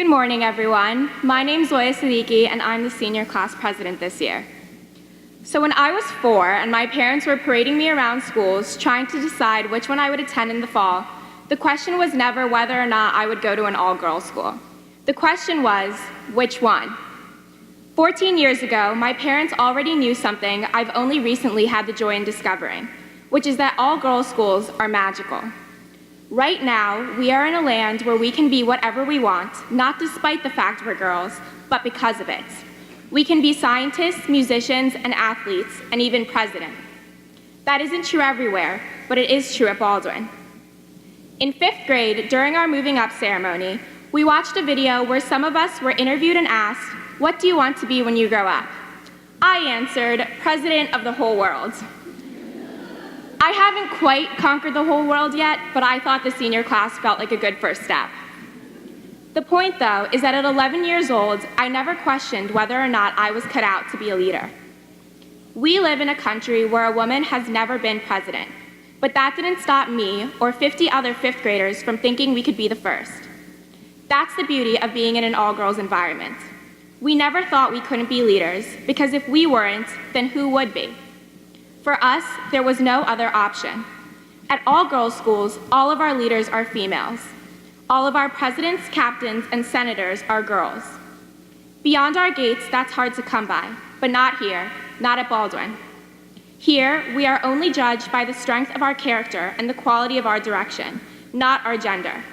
Good morning, everyone. My name's Zoya Siddiqui, and I'm the senior class president this year. So when I was 4 and my parents were parading me around schools trying to decide which one I would attend in the fall, the question was never whether or not I would go to an all-girls school. The question was, which one? 14 years ago, my parents already knew something I've only recently had the joy in discovering, which is that all-girls schools are magical. Right now, we are in a land where we can be whatever we want, not despite the fact we're girls, but because of it. We can be scientists, musicians, and athletes, and even president. That isn't true everywhere, but it is true at Baldwin. In 5th grade, during our moving up ceremony, we watched a video where some of us were interviewed and asked, "What do you want to be when you grow up?" I answered, "President of the whole world." I haven't quite conquered the whole world yet, but I thought the senior class felt like a good first step. The point, though, is that at 11 years old, I never questioned whether or not I was cut out to be a leader. We live in a country where a woman has never been president, but that didn't stop me or 50 other 5th graders from thinking we could be the first. That's the beauty of being in an all-girls environment. We never thought we couldn't be leaders, because if we weren't, then who would be? For us, there was no other option. At all-girls schools, all of our leaders are females. All of our presidents, captains, and senators are girls. Beyond our gates, that's hard to come by, but not here, not at Baldwin. Here, we are only judged by the strength of our character and the quality of our direction, not our gender.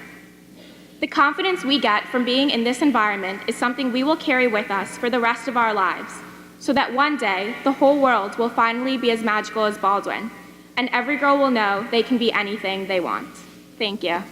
The confidence we get from being in this environment is something we will carry with us for the rest of our lives, so that one day, the whole world will finally be as magical as Baldwin, and every girl will know they can be anything they want. Thank you.